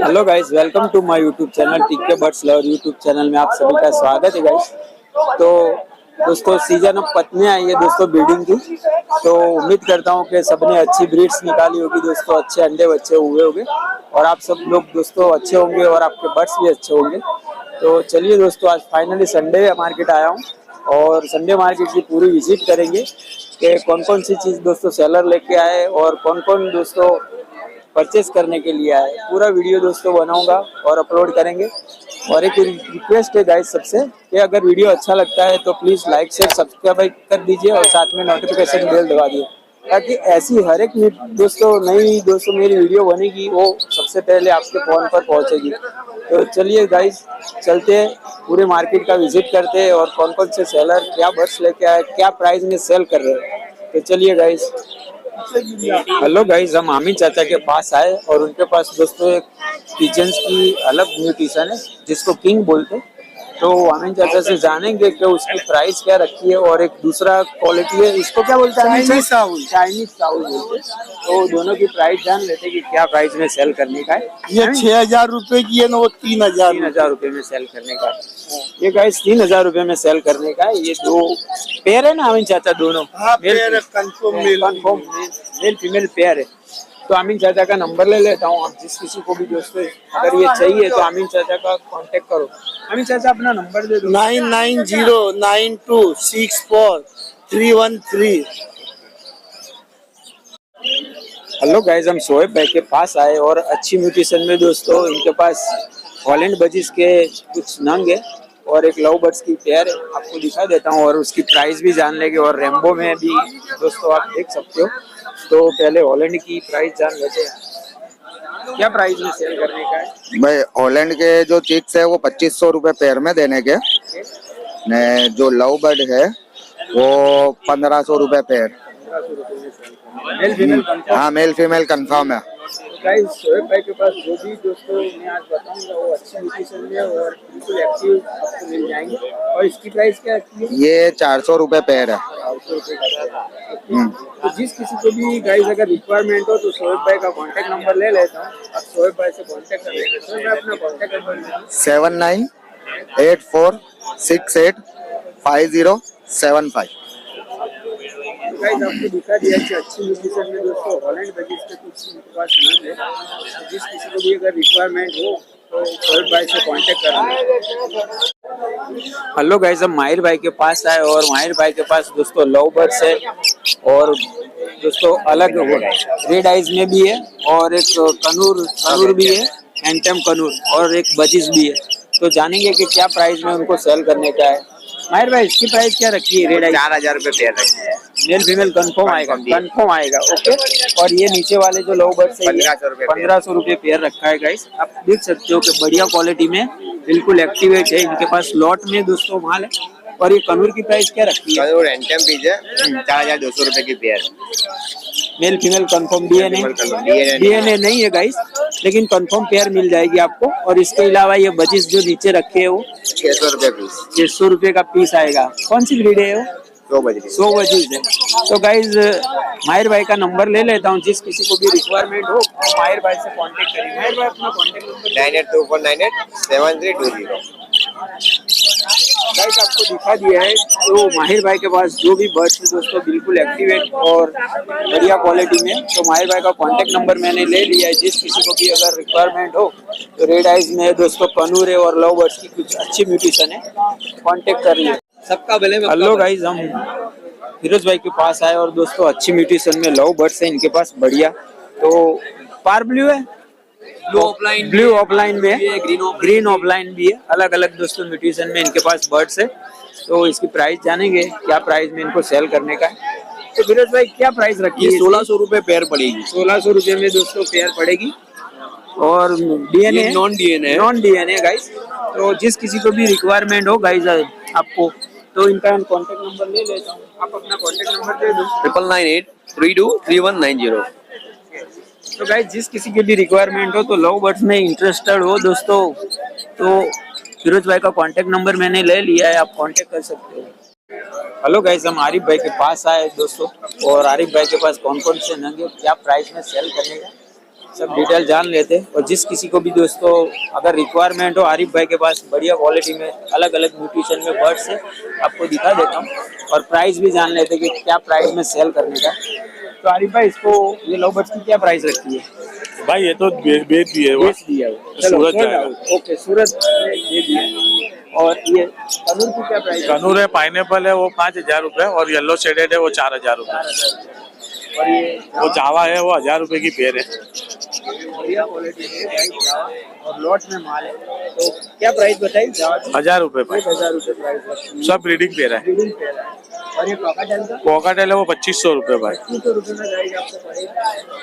Hello guys, welcome to my YouTube channel TK birds lover YouTube channel में आप सभी का स्वागत है गाइस। तो दोस्तों सीजन अब पतने आई है दोस्तों ब्रीडिंग की। तो उम्मीद करता हूँ कि सबने अच्छी ब्रीड्स निकाली होगी दोस्तों, अच्छे अंडे बच्चे हुए होंगे और आप सब लोग दोस्तों अच्छे होंगे और आपके बर्ड्स भी अच्छे होंगे। तो चलिए दोस्तों, आज फाइनली संडे मार्केट आया हूँ और संडे मार्केट की पूरी विजिट करेंगे कि कौन कौन सी चीज़ दोस्तों सेलर लेके आए और कौन कौन दोस्तों परचेस करने के लिए आए। पूरा वीडियो दोस्तों बनाऊंगा और अपलोड करेंगे। और एक रिक्वेस्ट है गाइस सबसे कि अगर वीडियो अच्छा लगता है तो प्लीज़ लाइक शेयर सब्सक्राइब कर दीजिए और साथ में नोटिफिकेशन बेल दबा दिए, ताकि ऐसी हर एक दोस्तों नई दोस्तों मेरी वीडियो बनेगी वो सबसे पहले आपके फ़ोन पर पहुंचेगी। तो चलिए गाइस, चलते हैं पूरे मार्केट का विजिट करते हैं और कौन कौन से सेलर क्या बर्ड्स लेके आए, क्या प्राइस में सेल कर रहे हैं। तो चलिए गाइस। हेलो गाइस, हम आमिर चाचा के पास आए और उनके पास दोस्तों एक पिजन्स की अलग न्यूट्रिशन है जिसको किंग बोलते हैं। तो आमिर चाचा से जानेंगे कि उसकी प्राइस क्या रखी है और एक दूसरा क्वालिटी है, इसको क्या बोलते हैं? चाइनीज साउल बोलते हैं। तो दोनों की प्राइस जान लेते हैं कि क्या प्राइस में सेल करने का है। ये 6,000 रुपए की है ना, वो 3,000 रुपए में सेल करने का है। ये गाइस 3,000 रुपए में सेल करने का है। ये दो पेयर है ना आमिर चाचा, दोनों मेल फीमेल पेयर है। तो आमिर चाचा का नंबर ले लेता हूँ। आप जिस किसी को भी दोस्तों अगर ये चाहिए तो आमिर चाचा का कांटेक्ट करो। आमिर चाचा अपना नंबर दे दो। 9909264313। हेलो गाइस, हम शोएब भाई के पास आए और अच्छी म्यूटेशन में दोस्तों इनके पास हॉलैंड बजीज के कुछ नंग है और एक लव बर्ड्स की पेयर है। आपको दिखा देता हूँ और उसकी प्राइस भी जान लेंगे और रेम्बो में भी दोस्तों आप देख सकते हो। तो पहले हॉलैंड की प्राइस जान लेते हैं, क्या प्राइस में सेल करने का है भाई। हॉलैंड के जो चिक्स है वो 2500 रुपए पेयर में देने के ने, जो लव बर्ड है वो 1500 रुपए पेयर। हाँ, मेल फीमेल कंफर्म है। गाइस शोएब भाई के पास जो भी दोस्तों मैं आज बताऊंगा वो अच्छी न्यूट्रिशन में और बिल्कुल एक्टिव आपको मिल जाएंगे। और इसकी प्राइस क्या है? ये 400 रुपए पेयर है। 400 रुपए। तो जिस किसी को भी गाइस अगर रिक्वायरमेंट हो तो शोएब भाई का कांटेक्ट नंबर ले लेता हूँ। आप शोएब भाई से कांटेक्ट कर लेंगे। शोएब भाई अपना कांटेक्ट नंबर 7984665075। गाइस आपको दिखा दिया कि अच्छी न्यूट्रिशन में दोस्तों हॉलैंड बजीज के कुछ उनके पास नंग है। तो जिस किसी को भी अगर रिक्वायरमेंट हो तो शोएब भाई से कांटेक्ट कर लेंगे। हेलो गाइस, हम माहिर भाई के पास आए और माहिर भाई के पास दोस्तों लव बर्ड्स है और दोस्तों अलग रेड आइज में भी है और एक कनूर भी है, एंटम कनूर, और एक बजीज भी है। तो जानेंगे कि क्या प्राइस में उनको सेल करने का है। माहिर भाई इसकी प्राइस क्या रखी है? रेड आइज 4000 रुपए पेयर रखी है। मेल फीमेल कंफर्म आएगा ओके। और ये नीचे वाले जो लव बर्ड्स है 1500 रुपये पेयर रखा है गाइस। आप देख सकते हो कि बढ़िया क्वालिटी में बिल्कुल एक्टिवेट है। इनके पास लॉट में दोस्तों माल है। और ये कनूर की प्राइस क्या रखी है? कनूर एंटम पीस है, 4200 रुपए की pair. Male female confirm DNA नहीं है गाइस, लेकिन कंफर्म पेयर मिल जाएगी आपको। और इसके अलावा ये बजीज जो नीचे रखे है वो 600 रुपए पीस। 600 रुपये का पीस आएगा। कौन सी ब्रीड है वो? 100 बजीज है। तो गाइज माहिर भाई का नंबर ले लेता हूँ। जिस किसी को भी रिक्वायरमेंट हो माहिर भाई से कांटेक्ट करिए। माहिर भाई अपना कांटेक्ट नंबर 9824987320। गाइस आपको दिखा दिया है। तो माहिर भाई के पास जो भी बर्ड्स है दोस्तों बिल्कुल एक्टिवेट और बढ़िया क्वालिटी में। तो माहिर भाई का कांटेक्ट नंबर मैंने ले लिया है। जिस किसी को भी अगर रिक्वायरमेंट हो तो रेड आइज में दोस्तों कनूर है और लव बर्ड्स की कुछ अच्छी म्यूटेशन है, कांटेक्ट करिए सबका भले। हेलो गाइस, हम फिरोज भाई के पास आए और दोस्तों अच्छी म्यूटेशन में लव बर्ड्स है इनके पास बढ़िया। तो पार ब्लू है, ब्लू ऑफलाइन में, ग्रीन ऑफलाइन भी है, अलग अलग दोस्तों म्यूटेशन में इनके पास बर्ड्स है। तो इसकी प्राइस जानेंगे क्या प्राइस में इनको सेल करने का है। तो फिरोज भाई क्या प्राइस रखी है? 1600 रुपए पेयर पड़ेगी। 1600 रुपये में दोस्तों पेयर पड़ेगी। और डीएनए नॉन डीएनए गाइस। तो जिस किसी को भी रिक्वायरमेंट हो गाइस आपको तो इनका कांटेक्ट नंबर ले लेता हूँ। आप अपना कांटेक्ट नंबर दे दो। 9998323190। तो गाइस जिस किसी की भी रिक्वायरमेंट हो तो लव बर्ड्स में इंटरेस्टेड हो दोस्तों तो फिरोज भाई का कांटेक्ट नंबर मैंने ले लिया है, आप कांटेक्ट कर सकते हो। हेलो गाइस, हम आरिफ भाई के पास आए दोस्तों और आरिफ भाई के पास कौन कौन से नंगे क्या प्राइस में सेल करने का सब डिटेल जान लेते हैं। और जिस किसी को भी दोस्तों अगर रिक्वायरमेंट हो आरिफ भाई के पास बढ़िया क्वालिटी में अलग अलग न्यूट्रिशन में बर्ड्स है, आपको दिखा देता हूँ और प्राइस भी जान लेते हैं कि क्या प्राइस में सेल करने का। तो आरिफ भाई इसको ये लव बर्ड्स की क्या प्राइस रखती है? भाई ये तो बेच दिए वो, बेच दिया वो, चलो सूरत कोई ना, जाएगा। ओके सूरत में दे दिया। और ये कनूर की क्या प्राइस है? कनूर है, पाइनएप्पल है, वो 5,000 रुपए, और येलो शेडेड है वो 4,000 रुपए। और ये वो जावा है वो 1,000 रुपए की पेयर है। बढ़िया क्वालिटी है भाई जावा, और लॉट में माल है। तो क्या प्राइस बताई जावा की? 1,000 रुपए भाई, 1,000 रुपए प्राइस रखती है। सब ब्रीडिंग पेयर है। ब्रीडिंग पेयर है। और ये कॉकाटेल का कोकाटेल है वो 2,500 रुपए भाई। 2500 रुपए में जाएगी आपको पड़ेगा।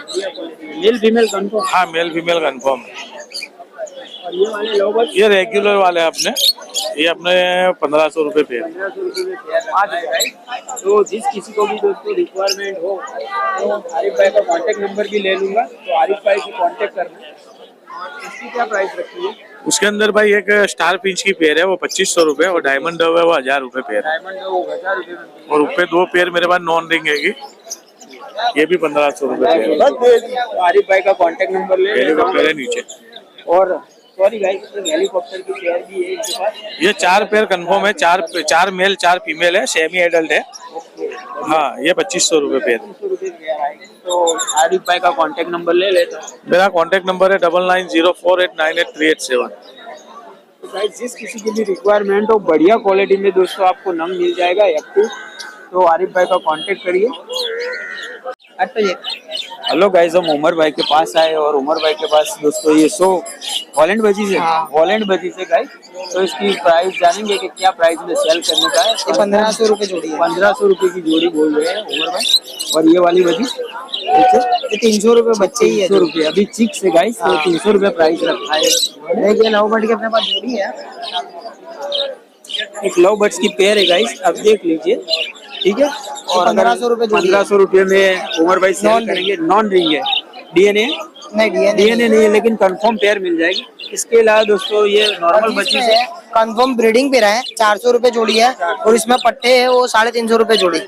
बढ़िया क्वालिटी, मेल फीमेल कंफर्म। हाँ मेल फीमेल कंफर्म है। और ये वाले लोवर ये रेगुलर वाले हैं अपने, ये अपने 1,500 रुपए पेयर। 1500 रुपए में पेयर आ जाएगा। तो जिस किसी को भी दोस्तों रिक्वायरमेंट हो तो आरिफ भाई का कांटेक्ट नंबर भी ले लूंगा, तो आरिफ भाई से कांटेक्ट करना। इसकी क्या प्राइस रखती है? उसके अंदर भाई एक स्टार पिंच की पेयर है वो 2,500 रुपए, और डायमंड डव है वो 1,000 रुपए पेयर है। डायमंड वो 1000 रुपए में। और ऊपर 2 पेयर मेरे पास नॉन रिंग है, ये भी 1,500 रुपए पेयर है। तो आरिफ भाई का कांटेक्ट नंबर ले लेता हेलीकॉप्टर है हूं। नीचे। और सॉरी गाइस, हेलीकॉप्टर की पेयर भी है इनके पास। ये 4 पेयर कंफर्म है, 4 मेल 4 फीमेल है, सेमी एडल्ट है। हाँ ये 2,500 रुपए पेयर। 300 रुपए पेयर आएगी। तो आरिफ भाई का कांटेक्ट नंबर ले लेता हूँ। मेरा कांटेक्ट नंबर है 9904898387। तो गाइस जिस किसी की भी रिक्वायरमेंट हो बढ़िया क्वालिटी में दोस्तों आपको नंग मिल जाएगा एक्टिव, तो आरिफ भाई का कांटेक्ट करिए। हेलो गाइस, हम उमर भाई के पास आए और उमर भाई के पास दोस्तों ये हॉलैंड बजीज है। हॉलैंड बजीज है गाइस। तो इसकी प्राइस जानेंगे कि क्या प्राइस में सेल करने का है। 1500 रुपए जोड़ी है। 1500 रुपए की जोड़ी बोल रहे हैं उमर भाई। और ये वाली बजीज ये 300 रुपए बच्चे ही है। 300 रुपए अभी चिक्स है गाइस, तो 300 रुपए प्राइस रखा है। देखिए लव बर्ड के अपने पास जोड़ी है। एक लव बर्ड्स की पेयर है गाइस, अब देख लीजिए, ठीक है। और 1500 रुपए जोड़ी है। 1500 रुपए में उमर भाई सेल करेंगे। नॉन रिंग है, डीएनए नहीं डीएनए नहीं है, लेकिन कंफर्म पेयर मिल जाएगी। इसके अलावा दोस्तों ये नॉर्मल बच्ची से कंफर्म ब्रीडिंग पे है। 400 रुपए जोड़ी है, और इसमें पट्टे है वो 350 रुपए जोड़ी।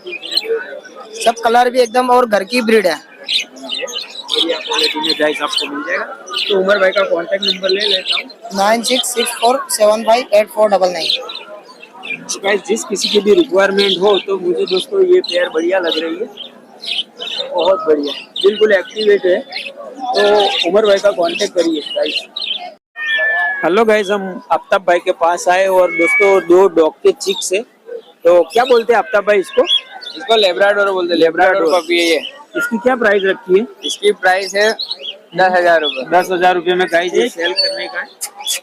सब कलर भी एकदम, और घर की ब्रीड है। बढ़िया क्वालिटी में गाइस आपको मिल जाएगा। तो उमर भाई का कांटेक्ट नंबर ले लेता हूँ। 9664758499। तो गाइस जिस किसी की भी रिक्वायरमेंट हो तो मुझे दोस्तों ये पेयर बढ़िया लग रही है, बहुत बढ़िया, बिल्कुल एक्टिवेट है। तो उमर भाई का कांटेक्ट करिए गाइस। हेलो गाइस, हम आफ्ताब भाई के पास आए और दोस्तों 2 डॉग के चिक्स है। तो क्या बोलते हैं आफ्ताब भाई इसको? इसको लेब्राडोर बोलते हैं। लेब्राडोर पपी है ये। इसकी क्या प्राइस रखी है? इसकी प्राइस है 10,000 रुपए। 10,000 रुपए में गाइस ये सेल करने का है।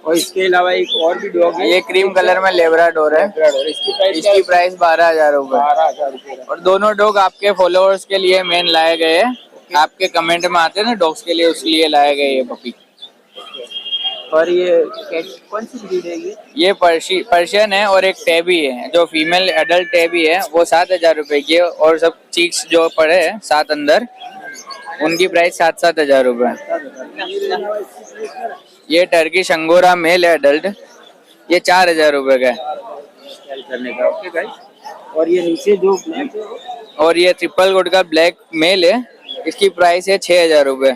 और इसके अलावा एक और भी डॉग है, ये क्रीम कलर में लेब्राडोर है। इसकी प्राइस 12,000 रुपए। 12,000 रुपए। और दोनों डॉग आपके फॉलोअर्स के लिए मेन लाए गए हैं। आपके कमेंट में आते हैं ना डॉग्स के लिए, उसके लिए लाए गए ये पपी। और ये कौन सी ब्रीड है ये? पर्शियन है, और एक टैबी है जो फीमेल एडल्ट टैबी है, वो 7,000 रुपए की है। और सब चीक्स जो पड़े हैं 7 अंदर, उनकी प्राइस 7,000 रुपए। ये टर्किश अंगोरा मेल है एडल्ट, ये 4,000 रुपए का है। सेल करने का, ओके गाइस। और ये नीचे जो ब्लैक है, और ये ट्रिपल कोट का ब्लैक मेल है, इसकी प्राइस है 6,000 रुपए।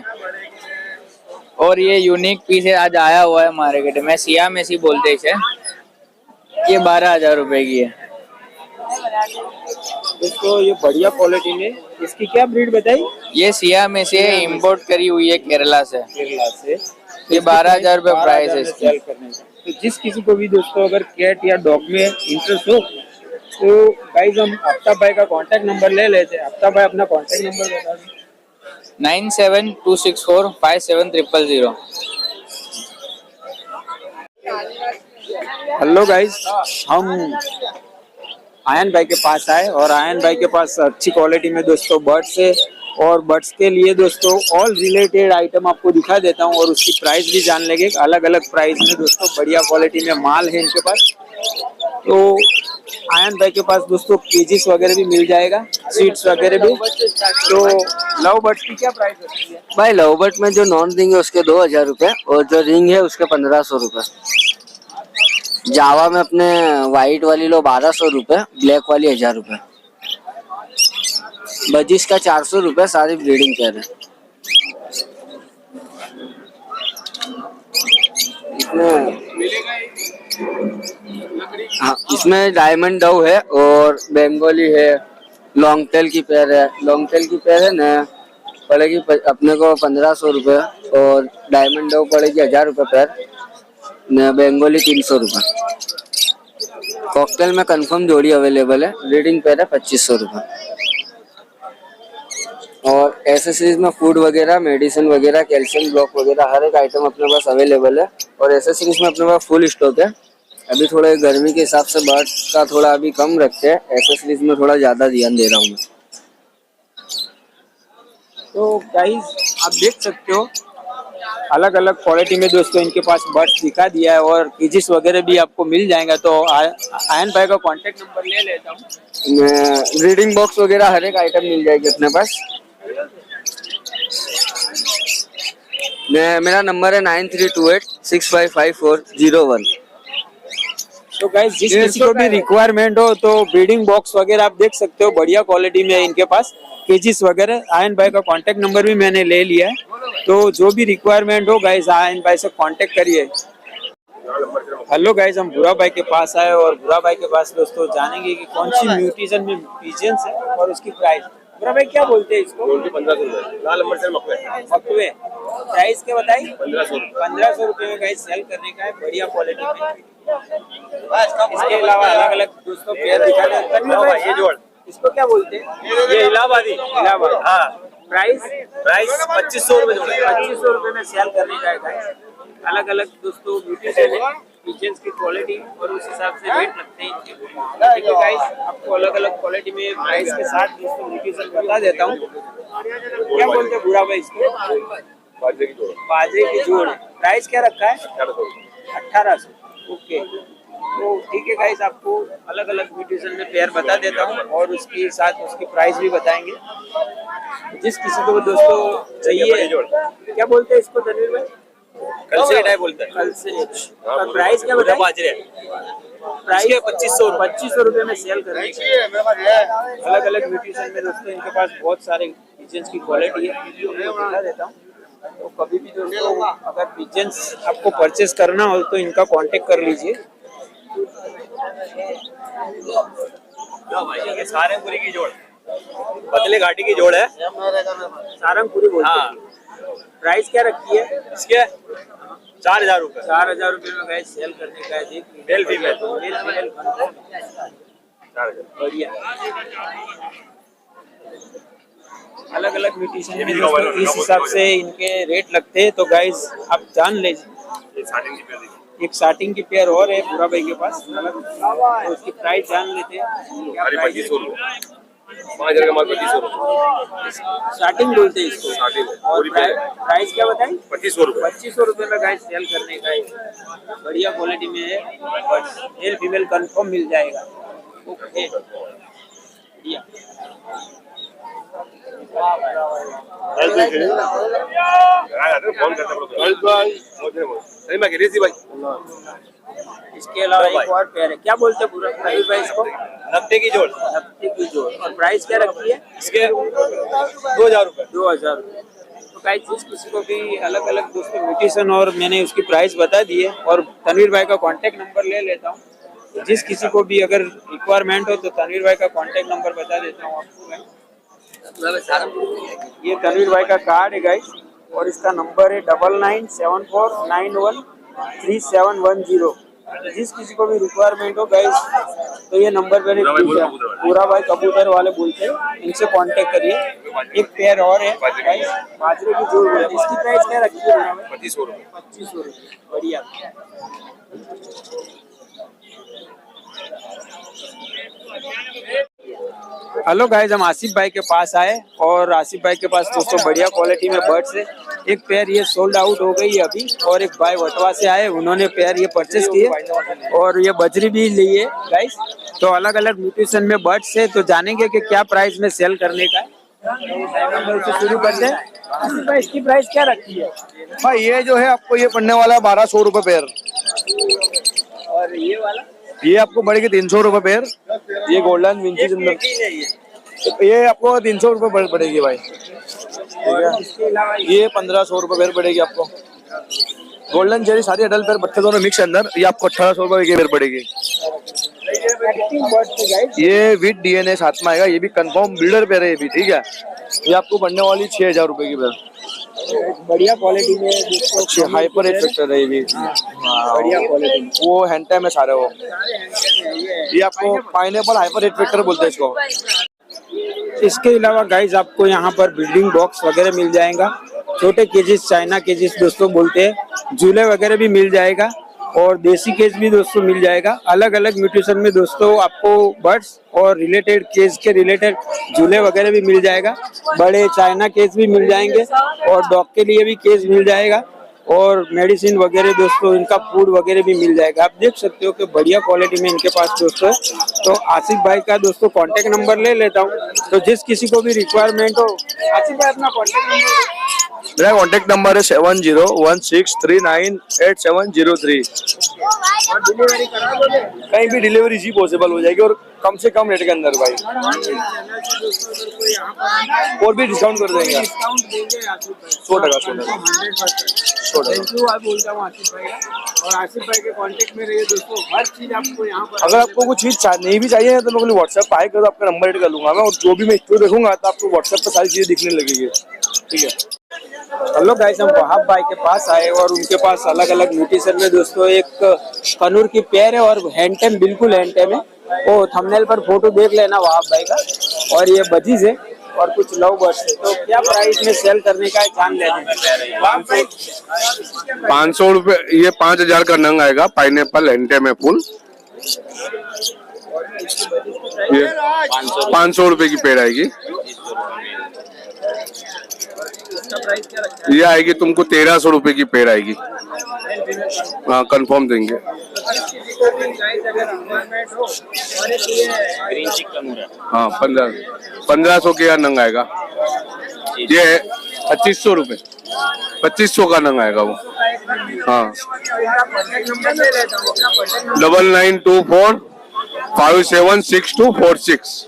और ये यूनिक पीस है, आज आया हुआ है मार्केट में, सियामेसी बोलते हैं इसे, ये 12,000 रुपए की है। इसको ये बढ़िया क्वालिटी में। इसकी क्या ब्रीड बताई? ये सियामेसी है, इम्पोर्ट करी हुई है केरला से। केरला से। ये 12,000 रुपए प्राइस है इसकी। सेल करने का। तो जिस किसी को भी दोस्तों अगर कैट या डॉग में इंटरेस्ट हो तो गाइस हम आफ्ताब भाई का कांटेक्ट नंबर ले लेते हैं। आफ्ताब भाई अपना कांटेक्ट नंबर बता दें। 9726457000। हेलो गाइस, हम आयन भाई के पास आए और आयन भाई के पास अच्छी क्वालिटी में दोस्तों बर्ड्स है। और बर्ड्स के लिए दोस्तों ऑल रिलेटेड आइटम आपको दिखा देता हूँ और उसकी प्राइस भी जान लेंगे। अलग अलग प्राइस में दोस्तों बढ़िया क्वालिटी में माल है इनके पास। तो आयन भाई के पास दोस्तों केजीस वगैरह भी मिल जाएगा, सीड्स वगैरह भी। तो लव बर्ड्स की क्या प्राइस होती है? भाई लव बर्ड में जो नॉन रिंग है उसके 2,000 रुपए, और जो रिंग है उसके 1,500 रुपए। जावा में अपने व्हाइट वाली लो 1,200 रुपए, ब्लैक वाली 1,000 रुपए। बजिस का 400 रुपए, सारी ब्रीडिंग पेयर है। इसमें हाँ, इसमें डायमंड डव है और बंगाली है, लॉन्ग टेल की पेयर है। लॉन्ग टेल की पेयर है ना, पड़ेगी अपने को 1500 रुपये, और डायमंड डव पड़ेगी 1000 रुपये पेयर, न बंगाली 300 रुपये। कॉकटेल में कंफर्म जोड़ी अवेलेबल है, रीडिंग पेयर है 2500 रुपये। और एसेसरीज में फूड वगैरह, मेडिसिन वगैरह, कैल्शियम ब्लॉक वगैरह हर एक आइटम अपने पास अवेलेबल है। और एसेसरीज में अपने पास फुल स्टॉक है। अभी थोड़ा गर्मी के हिसाब से बर्ड्स का थोड़ा अभी कम रखते हैं, एसेसरीज में थोड़ा ज़्यादा ध्यान दे रहा हूँ मैं। तो गाइस आप देख सकते हो अलग अलग क्वालिटी में दोस्तों इनके पास बर्ड्स दिखा दिया है, और कीजिस वगैरह भी आपको मिल जाएगा। तो आयन भाई का कांटेक्ट नंबर ले लेता हूँ। रीडिंग बॉक्स वगैरह हर एक आइटम मिल जाएगी अपने पास। मेरा नंबर है 9328655401। तो गाइस जिस किसी को भी रिक्वायरमेंट हो तो ब्रीडिंग बॉक्स वगैरह आप देख सकते हो, बढ़िया क्वालिटी में है इनके पास केजिस वगैरह। आयन भाई का कांटेक्ट नंबर भी मैंने ले लिया है, तो जो भी रिक्वायरमेंट हो गाइस आयन भाई से कांटेक्ट करिए। हेलो गाइस, हम भूरा भाई के पास आए और भूरा भाई के पास दोस्तों जानेंगे कि कौन सी म्यूटेशन में पिजन्स है और उसकी प्राइस। भूरा भाई क्या बोलते हैं इसको? 1500 रुपए। लाल नंबर से मकवे प्राइस क्या बताई? 1500 रुपए में गाइस सेल करने का है, बढ़िया क्वालिटी में। इसके अलावा अलग अलग दोस्तों पेयर दिखा देते हैं। ये जोड़ इसको क्या बोलते हैं? ये इलाहाबादी। इलाहाबाद। हाँ, प्राइस 2500 रुपए जोड़। 2500 रुपए में सेल करने का है गाइस। अलग अलग दोस्तों म्यूटेशन है, पिजन्स की क्वालिटी और उस हिसाब से रेट लगते हैं इनके। ठीक है गाइस, आपको अलग अलग क्वालिटी में प्राइस के साथ दोस्तों म्यूटेशन बता देता हूँ। क्या बोलते हैं भूरा भाई इसको? बाजरे की जोड़। बाजरे की जोड़। प्राइस क्या रखा है? 1800। ओके, तो ठीक है गाइस, आपको अलग अलग म्यूटेशन में पेयर बता देता हूँ और उसके साथ उसकी प्राइस भी बताएंगे। जिस किसी को दोस्तों चाहिए, क्या बोलते हैं इसको तनवीर भाई? कल से टाइप बोलते हैं। कल से। प्राइस क्या बताएं? बाजरे प्राइस 2500 रुपए में सेल करने का। अलग अलग म्यूटेशन में दोस्तों इनके पास बहुत सारे पिजन्स की क्वालिटी है, मैं बता देता हूँ। तो कभी भी दोस्तों अगर पिजन्स आपको परचेस करना हो तो इनका कांटेक्ट कर लीजिए। ये सारंगपुरी की जोड़, पतले घाटी की जोड़ है। सारंगपुरी बोलते हैं। हाँ। प्राइस क्या रखी है इसके? 4000 रुपए। 4000 रुपए में गाइस सेल करने का है। Male female. बढ़िया। अलग अलग म्यूटेशन में दोस्तों इस हिसाब से इनके रेट लगते हैं, तो गाइस आप जान लीजिए। एक स्टार्टिंग की पेयर और है पूरा भाई के पास, तो उसकी प्राइस जान लेते हैं। 2500 रुपए। 5000 का माल 2500 रुपए स्टार्टिंग बोलते हैं इसको। स्टार्टिंग और प्राइस क्या बताएं? 2500 रुपए। 2500 रुपए में गाइस सेल करने का है। बढ़िया क्वालिटी में है, मेल फीमेल कंफर्म मिल जाएगा। ओके, बढ़िया। फोन करता इसके अलावा एक और पेयर है, क्या बोलते हैं पूरा भाई इसको? नब्बे की जोड़। नब्बे की जोड़। और प्राइस क्या रखी है इसके? 2000 रुपए। 2000 रुपए। तो गाइस जिस किसी को भी अलग अलग दोस्तों म्यूटेशन और मैंने उसकी प्राइस बता दी है, और तनवीर भाई का कांटेक्ट नंबर ले लेता हूँ। जिस किसी को भी अगर रिक्वायरमेंट हो तो तनवीर भाई का कांटेक्ट नंबर बता देता हूँ आपको। ये तनवीर भाई का कार्ड है गाइस, और इसका नंबर है 9974913710। जिस किसी को भी रिक्वायरमेंट हो गाइस तो ये नंबर पर पूरा भाई कबूतर वाले बोलते हैं, इनसे कांटेक्ट करिए। एक पेयर और है गाइस, बाजरे की जोड़ है। इसकी प्राइस क्या रखी है? 2500 रुपए। 2500 रुपए। बढ़िया। हेलो गाइस, हम आसिफ भाई के पास आए और आसिफ भाई के पास दोस्तों बढ़िया क्वालिटी में बर्ड्स है। एक पेयर ये सोल्ड आउट हो गई है अभी, और एक भाई वटवा से आए, उन्होंने पेयर ये परचेस किए और ये बजरी भी ली है गाइस। तो अलग अलग म्यूटेशन में बर्ड्स है, तो जानेंगे कि क्या प्राइस में सेल करने का है। शुरू करते हैं। आसिफ भाई इसकी प्राइस क्या रखी है? भाई ये जो है आपको ये पड़ने वाला है 1200 रुपए पेयर, और ये वाला ये आपको पड़ेगी 300 रुपए पेयर। ये गोल्डन विंचेस ये आपको 300 रुपए पड़ेगी भाई। ठीक है, इसके अलावा ये 1500 रुपए पेयर पड़ेगी आपको। गोल्डन चेरी सारी अडल्ट पेयर बच्चे दोनों मिक्स अंदर, ये आपको 1800 रुपए की पेयर पड़ेगी। ये विद डीएनए साथ में आएगा, ये भी कंफर्म बिल्डर पेयर है ये भी, ठीक है। ये आपको पड़ने वाली 6000 रुपए की पेयर, बढ़िया क्वालिटी में दोस्तों, हाइपर एज फैक्टर है ये भी। बढ़िया क्वालिटी। वो हैंड में सारे वो, ये आपको पाइनएप्पल हाइपर एज फैक्टर बोलते हैं इसको। इसके अलावा गाइज आपको यहाँ पर बिल्डिंग बॉक्स वगैरह मिल जाएगा, छोटे केजेस, चाइना केजेस दोस्तों बोलते हैं, झूले वगैरह भी मिल जाएगा और देसी केज भी दोस्तों मिल जाएगा। अलग अलग म्यूटेशन में दोस्तों आपको बर्ड्स और रिलेटेड केज के रिलेटेड झूले वगैरह भी मिल जाएगा, बड़े चाइना केज भी मिल जाएंगे और डॉग के लिए भी केज मिल जाएगा और मेडिसिन वगैरह दोस्तों, इनका फूड वगैरह भी मिल जाएगा। आप देख सकते हो कि बढ़िया क्वालिटी में इनके पास दोस्तों। तो आसिफ भाई का दोस्तों कांटेक्ट नंबर ले लेता हूँ, तो जिस किसी को भी रिक्वायरमेंट हो, आसिफ भाई अपना कांटेक्ट नंबर। मेरा कॉन्टेक्ट नंबर है 7016398703। डिलीवरी करा दोगे? कहीं भी डिलीवरी जी पॉसिबल हो जाएगी और कम से कम रेट के अंदर भाई, और भी डिस्काउंट कर देंगे। 100%। थैंक यू आप बोलता हूँ आसिफ भाई, और आसिफ भाई के कांटेक्ट में रहिए दोस्तों, हर चीज आपको यहाँ पर। अगर आपको कुछ चीज नहीं भी चाहिए तो मैं व्हाट्सएप पे करो, आपका नंबर एड कर लूंगा मैं, और जो भी मैं स्टोर देखूंगा तो आपको व्हाट्सएप पे सारी चीजें दिखने लगेगी, ठीक है। हेलो गाइस, हम वहाब भाई के पास आए और उनके पास अलग अलग म्यूटेशन में दोस्तों एक कनूर की पेयर है और हैंडटेम, बिल्कुल हैंडटेम है। वो थंबनेल पर फोटो देख लेना वहाब भाई का। और ये बजीज है और कुछ लव बर्ड्स है। तो क्या प्राइस में सेल करने का है जान लेते हैं। 500 रुपए, ये 5000 का नंग आएगा। पाइनएप्पल हैंडटेम है फुल, ये 500 रुपए की पेड़ आएगी। ये आएगी तुमको 1300 रुपए की पेड़ आएगी। हाँ कंफर्म देंगे। हाँ 1500 के नंग आएगा। ये 2500 रुपए, 2500 का नंग आएगा वो। हाँ 9924576246।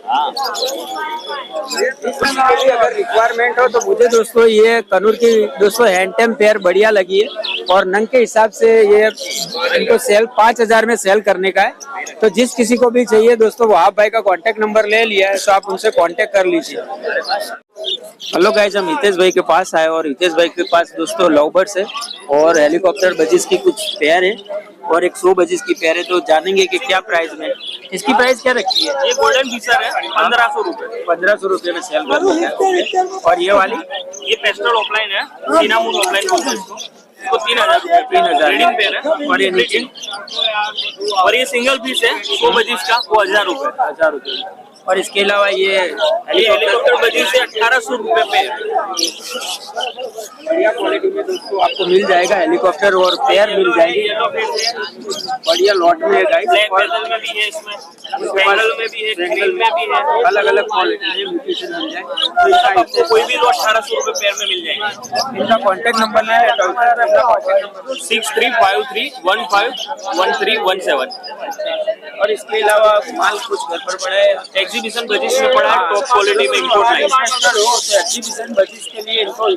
अगर रिक्वायरमेंट हो तो मुझे दोस्तों ये कनूर की दोस्तों हैंडटेम पेयर बढ़िया लगी है और नंग के हिसाब से ये इनको सेल 5000 में सेल करने का है। तो जिस किसी को भी चाहिए दोस्तों, वहाब भाई का कांटेक्ट नंबर ले लिया है तो आप उनसे कांटेक्ट कर लीजिए। हेलो गाइस, हम हितेश भाई के पास आए और हितेश भाई के पास दोस्तों लव बर्ड्स है और हेलीकॉप्टर बजीज की कुछ पेयर है और एक 100 बजीज की पेयर है। तो जानेंगे कि क्या प्राइस में, इसकी प्राइस क्या रखी है। ये गोल्डन फीसर है 1500 रुपए, 1500 रुपए में सेल कर रहे हैं। और ये वाली ये पेस्टल ऑफलाइन है, सिनामून ऑफलाइन बोलते हैं इसको। इसको 3000 रुपए, 3000 रीडिंग पेयर है। और ये नीचे, और ये सिंगल पीस है 100 बजीज का, वो 1000 रुपए, 1000 रुपए। और इसके अलावा ये हेलीकॉप्टर बजीज से 1800 रुपए पे। बढ़िया क्वालिटी में दोस्तों आपको मिल जाएगा हेलीकॉप्टर और पेयर मिल जाएगी बढ़िया लॉट में है गाइस। ब्लैक बेजल में भी है, इसमें बेंगल में भी है, ग्रीन में भी है, अलग अलग क्वालिटी में म्यूटेशन मिल जाए। तो इसका कोई भी लॉट 1800 रुपए पेयर में मिल जाएगा। इनका कांटेक्ट नंबर ले लेता हूं, 6353151317। और इसके अलावा माल कुछ घर पर पड़ा है, एग्जीबिशन बजीज में पड़ा है, टॉप क्वालिटी में इंपोर्ट लाइन। एग्जीबिशन बजीज के लिए इनको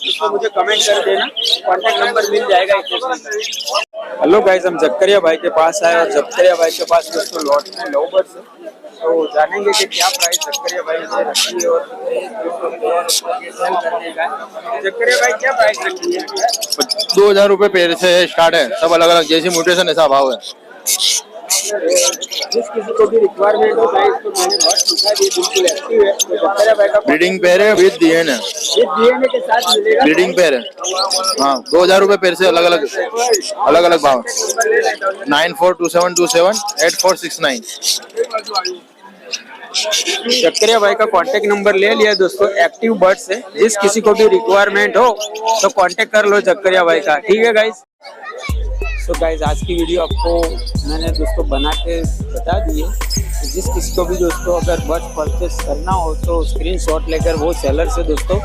इसको मुझे कमेंट कर देना, कांटेक्ट नंबर मिल जाएगा। हेलो गाइस, हम जक्करिया भाई के पास आए और जक्करिया भाई के पास दोस्तों लॉट में लव बर्ड्स है। तो जानेंगे कि क्या प्राइस जक्करिया भाई ने रखी है और सेल करने का। जक्करिया भाई क्या प्राइस रखी है। 2000 रुपए पेड़ से स्टार्ट है, सब अलग अलग जैसी म्यूटेशन ऐसा भाव है। जिस किसी को भी रिक्वायरमेंट हो गाइस, तो मैंने बहुत पूछा, ये बिल्कुल एक्टिव है। तो जक्करिया भाई का ब्रीडिंग पेयर है विद डीएनए, ये डीएनए के साथ मिलेगा। ब्रीडिंग पेयर है। हाँ 2000 रुपए पेड़ से अलग अलग भाव। 9427278469। जक्करिया भाई का कांटेक्ट नंबर ले लिया दोस्तों, एक्टिव बर्ड्स है। जिस किसी को भी रिक्वायरमेंट हो तो कांटेक्ट कर लो जक्करिया भाई का, ठीक है गाइस। तो गाइस आज की वीडियो आपको मैंने दोस्तों बना के बता दी है। तो जिस किसी को भी दोस्तों अगर बर्ड्स परचेस करना हो तो स्क्रीनशॉट लेकर वो सेलर से दोस्तों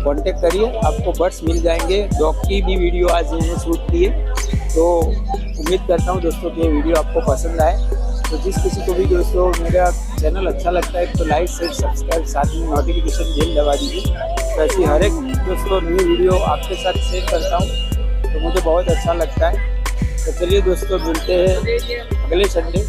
कांटेक्ट करिए, आपको बर्ड्स मिल जाएंगे। डॉग की भी वीडियो आज मैंने शूट की है, तो उम्मीद करता हूँ दोस्तों कि ये वीडियो आपको पसंद आए। तो जिस किसी को भी दोस्तों मेरा चैनल अच्छा लगता है तो लाइक शेयर सब्सक्राइब, साथ में नोटिफिकेशन बेल दबा दीजिए। तो ऐसी हर एक दोस्तों न्यू वीडियो आपके साथ शेयर करता हूँ। तो मुझे बहुत अच्छा लगता है। तो चलिए दोस्तों, मिलते हैं अगले संडे।